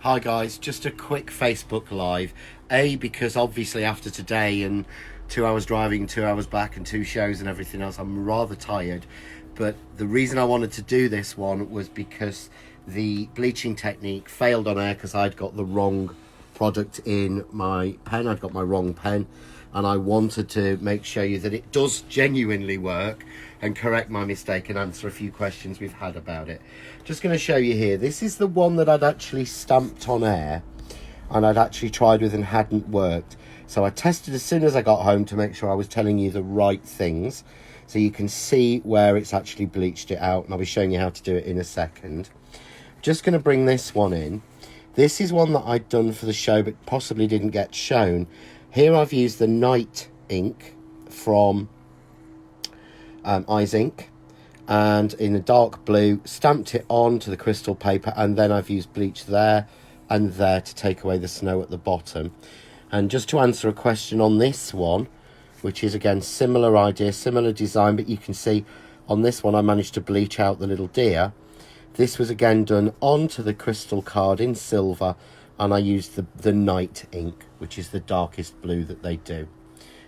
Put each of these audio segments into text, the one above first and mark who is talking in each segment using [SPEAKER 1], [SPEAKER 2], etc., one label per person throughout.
[SPEAKER 1] Hi guys, just a quick Facebook Live. Because obviously after today and 2 hours driving, 2 hours back and 2 shows and everything else, I'm rather tired. But the reason I wanted to do this one was because the bleaching technique failed on air because I'd got the wrong product in my pen. I'd got my wrong pen, and I wanted to show you that it does genuinely work and correct my mistake and answer a few questions we've had about it. Just going to show you here. This is the one that I'd actually stamped on air and I'd actually tried with and hadn't worked. So I tested as soon as I got home to make sure I was telling you the right things. So you can see where it's actually bleached it out, and I'll be showing you how to do it in a second. Just going to bring this one in. This is one that I'd done for the show but possibly didn't get shown. Here I've used the Night ink from Eyes Ink, and in the dark blue, stamped it onto the crystal paper, and then I've used bleach there and there to take away the snow at the bottom. And just to answer a question on this one, which is again similar idea, similar design, but you can see on this one I managed to bleach out the little deer. This was again done onto the crystal card in silver, and I used the Night ink, which is the darkest blue that they do.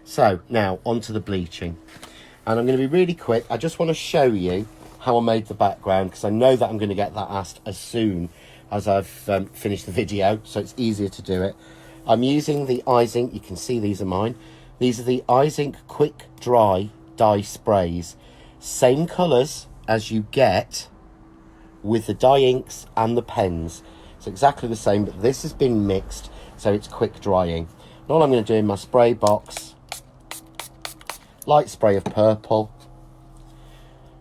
[SPEAKER 1] So now onto the bleaching, and I'm going to be really quick. I just want to show you how I made the background, because I know that I'm going to get that asked as soon as I've finished the video, so it's easier to do it. I'm using the Eyes Ink. You can see these are mine. These are the Eyes Ink Quick Dry Dye Sprays. Same colours as you get with the dye inks and the pens. It's exactly the same, but this has been mixed, so it's quick drying. And all I'm going to do in my spray box, light spray of purple,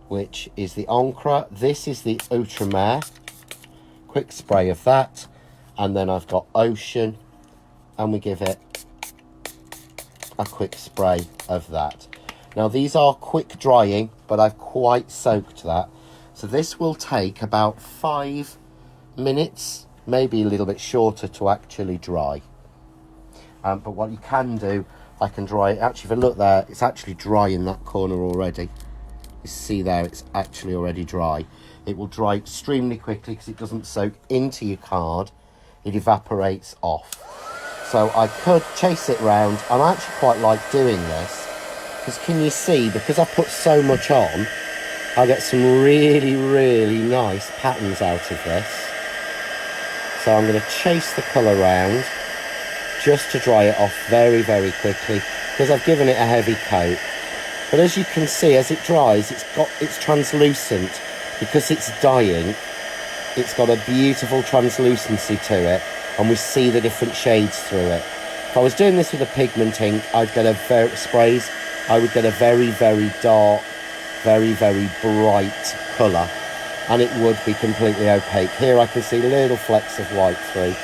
[SPEAKER 1] which is the Encre. This is the Outremer. Quick spray of that. And then I've got Ocean, and we give it a quick spray of that. Now these are quick drying, but I've quite soaked that. So this will take about 5 minutes, maybe a little bit shorter, to actually dry. But what you can do, I can dry it. Actually, if I look there, it's actually dry in that corner already. You see there, it's actually already dry. It will dry extremely quickly because it doesn't soak into your card. It evaporates off. So I could chase it round, and I actually quite like doing this, because can you see, because I put so much on, I get some really, really nice patterns out of this. So I'm going to chase the colour round just to dry it off very, very quickly, because I've given it a heavy coat. But as you can see, as it dries, it's translucent. Because it's dyeing, it's got a beautiful translucency to it, and we see the different shades through it. If I was doing this with a pigment ink, I'd get I would get a very, very dark, very, very bright colour, and it would be completely opaque. Here I can see little flecks of white through.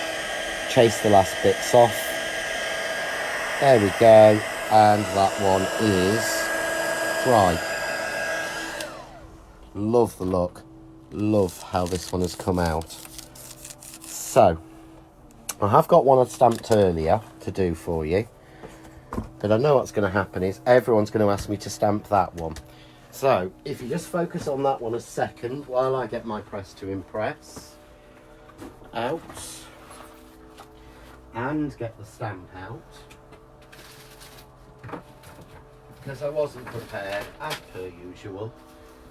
[SPEAKER 1] Chase the last bits off. There we go, and that one is dry. Love the look. Love how this one has come out. So I have got one I stamped earlier to do for you, but I know what's going to happen is everyone's going to ask me to stamp that one. So if you just focus on that one a second while I get my press to impress out and get the stamp out, because I wasn't prepared as per usual,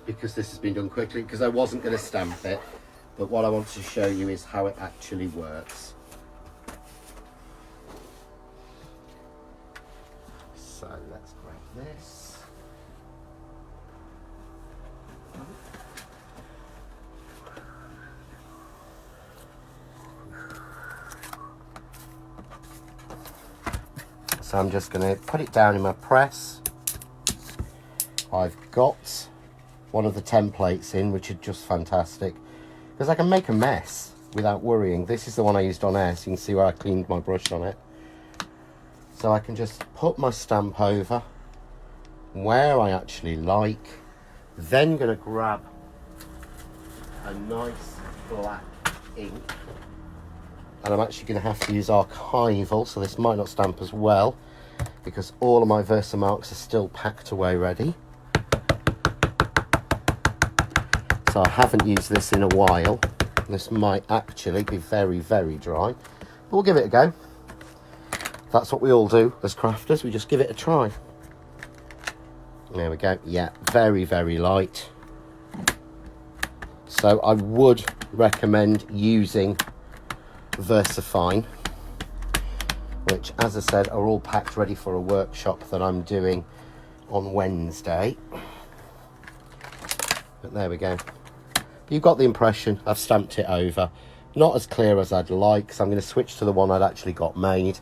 [SPEAKER 1] because this has been done quickly, because I wasn't going to stamp it. But what I want to show you is how it actually works. So let's grab this. So I'm just going to put it down in my press. I've got one of the templates in, which are just fantastic, because I can make a mess without worrying. This is the one I used on air, so you can see where I cleaned my brush on it. So I can just put my stamp over where I actually like, then going to grab a nice black ink, and I'm actually going to have to use archival, so this might not stamp as well, because all of my Versamarks are still packed away ready. So I haven't used this in a while. This might actually be very, very dry. But we'll give it a go. That's what we all do as crafters. We just give it a try. There we go. Yeah, very, very light. So I would recommend using VersaFine, which, as I said, are all packed ready for a workshop that I'm doing on Wednesday. But there we go. You've got the impression. I've stamped it over. Not as clear as I'd like, so I'm going to switch to the one I'd actually got made,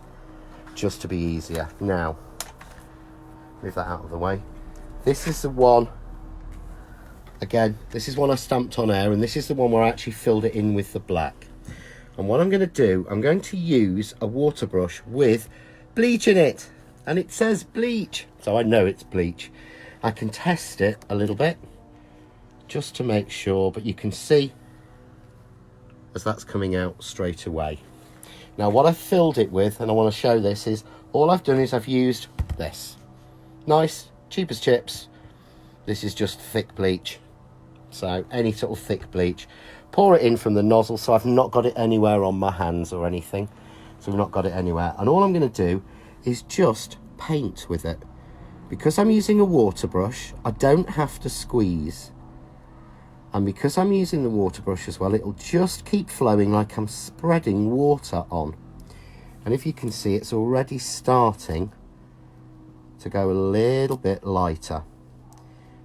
[SPEAKER 1] just to be easier. Now, move that out of the way. This is the one, again, this is one I stamped on air, and this is the one where I actually filled it in with the black. And what I'm going to do, I'm going to use a water brush with bleach in it. And it says bleach, so I know it's bleach. I can test it a little bit, just to make sure, but you can see as that's coming out straight away. Now what I've filled it with, and I want to show this, is all I've done is I've used this. Nice, cheap as chips. This is just thick bleach. So any sort of thick bleach. Pour it in from the nozzle, so I've not got it anywhere on my hands or anything. So I've not got it anywhere. And all I'm going to do is just paint with it. Because I'm using a water brush, I don't have to squeeze. And because I'm using the water brush as well, it'll just keep flowing like I'm spreading water on. And if you can see, it's already starting to go a little bit lighter.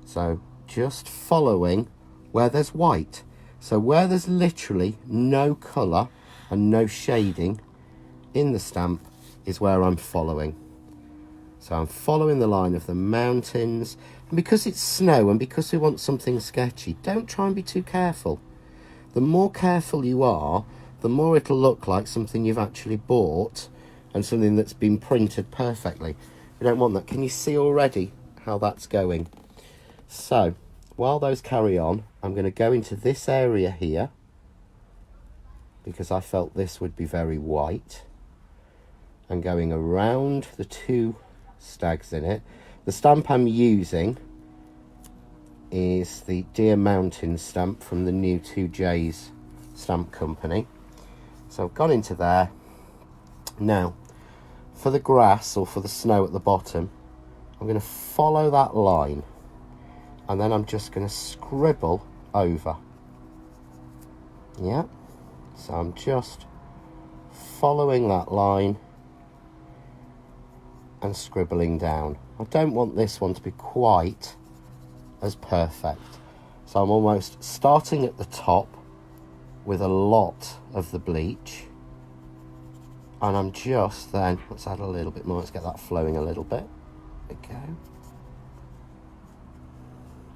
[SPEAKER 1] So just following where there's white. So where there's literally no colour and no shading in the stamp is where I'm following. So I'm following the line of the mountains. And because it's snow and because we want something sketchy, don't try and be too careful. The more careful you are, the more it'll look like something you've actually bought and something that's been printed perfectly. We don't want that. Can you see already how that's going? So while those carry on, I'm going to go into this area here because I felt this would be very white, and going around the two stags in it. The stamp I'm using is the Deer Mountain stamp from the new 2J's stamp company. So I've gone into there. Now, for the grass or for the snow at the bottom, I'm going to follow that line, and then I'm just going to scribble over. Yeah, so I'm just following that line and scribbling down. I don't want this one to be quite as perfect, so I'm almost starting at the top with a lot of the bleach, and I'm just then, let's add a little bit more, let's get that flowing a little bit. There we go.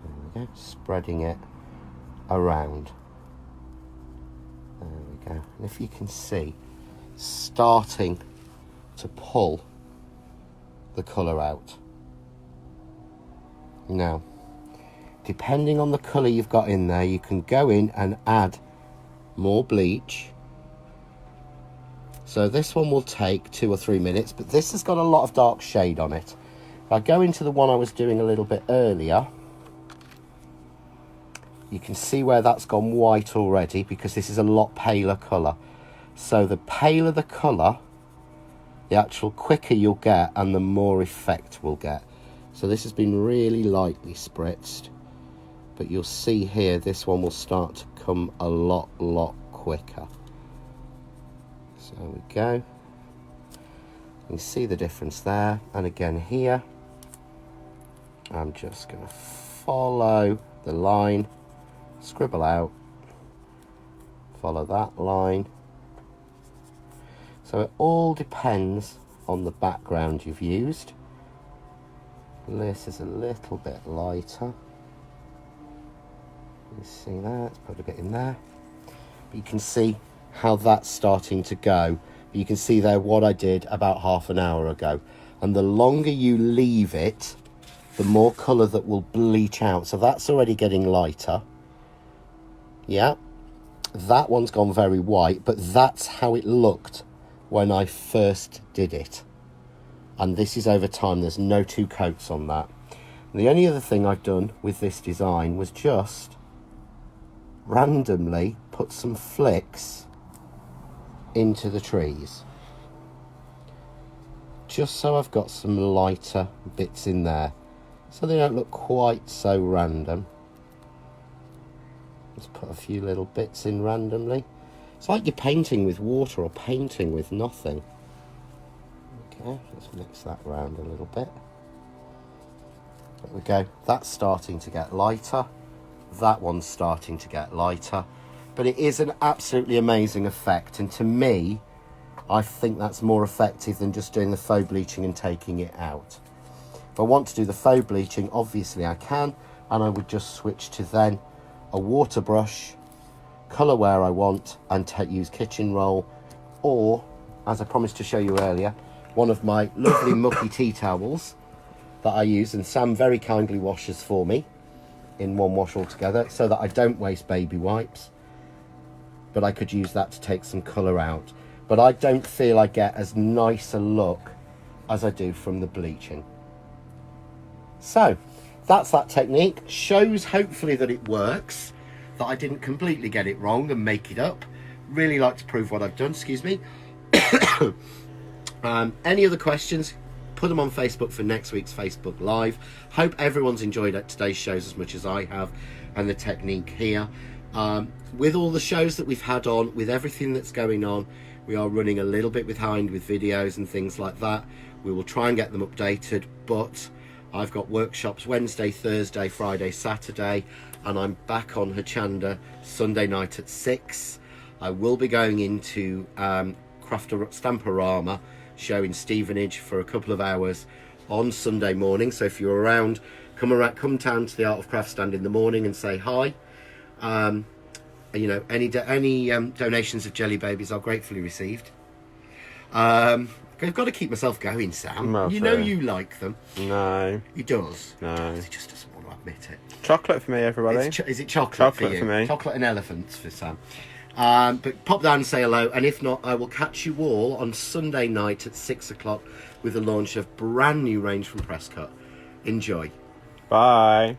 [SPEAKER 1] There we go, spreading it around. There we go. And if you can see, starting to pull the colour out. Now, depending on the colour you've got in there, you can go in and add more bleach. So this one will take 2 or 3 minutes, but this has got a lot of dark shade on it. If I go into the one I was doing a little bit earlier, you can see where that's gone white already, because this is a lot paler colour. So the paler the colour, the actual quicker you'll get and the more effect we'll get. So this has been really lightly spritzed, but you'll see here this one will start to come a lot quicker. So there we go. You can see the difference there. And again here, I'm just going to follow the line, scribble out, follow that line. So it all depends on the background you've used. This is a little bit lighter. You see that? Let's put a bit in there. But you can see how that's starting to go. You can see there what I did about half an hour ago. And the longer you leave it, the more colour that will bleach out. So that's already getting lighter. Yeah. That one's gone very white, but that's how it looked when I first did it. And this is over time. There's no 2 coats on that. And the only other thing I've done with this design was just randomly put some flicks into the trees. Just so I've got some lighter bits in there, so they don't look quite so random. Just put a few little bits in randomly. It's like you're painting with water or painting with nothing. Okay, let's mix that round a little bit. There we go. That's starting to get lighter. That one's starting to get lighter. But it is an absolutely amazing effect. And to me, I think that's more effective than just doing the faux bleaching and taking it out. If I want to do the faux bleaching, obviously I can. And I would just switch to then a water brush, colour where I want, and use kitchen roll. Or, as I promised to show you earlier, one of my lovely mucky tea towels that I use, and Sam very kindly washes for me in one wash altogether, so that I don't waste baby wipes. But I could use that to take some colour out. But I don't feel I get as nice a look as I do from the bleaching. So, that's that technique. Shows hopefully that it works, that I didn't completely get it wrong and make it up. Really like to prove what I've done, excuse me. Any other questions, put them on Facebook for next week's Facebook Live. Hope everyone's enjoyed today's shows as much as I have, and the technique here. With all the shows that we've had on, with everything that's going on, we are running a little bit behind with videos and things like that. We will try and get them updated, but I've got workshops Wednesday, Thursday, Friday, Saturday, and I'm back on Hochanda Sunday night at 6. I will be going into Stamperama show in Stevenage for a couple of hours on Sunday morning. So if you're around, come down to the Art of Craft stand in the morning and say hi. You know, any donations of jelly babies are gratefully received. I've got to keep myself going, Sam.
[SPEAKER 2] Well,
[SPEAKER 1] you know you like them.
[SPEAKER 2] No.
[SPEAKER 1] He does?
[SPEAKER 2] No.
[SPEAKER 1] He just doesn't want to admit it.
[SPEAKER 2] Chocolate for me, everybody.
[SPEAKER 1] Is it chocolate,
[SPEAKER 2] Chocolate
[SPEAKER 1] for you?
[SPEAKER 2] for me.
[SPEAKER 1] Chocolate and elephants for Sam. But pop down and say hello, and if not, I will catch you all on Sunday night at 6 o'clock with the launch of brand new range from Presscut. Enjoy.
[SPEAKER 2] Bye.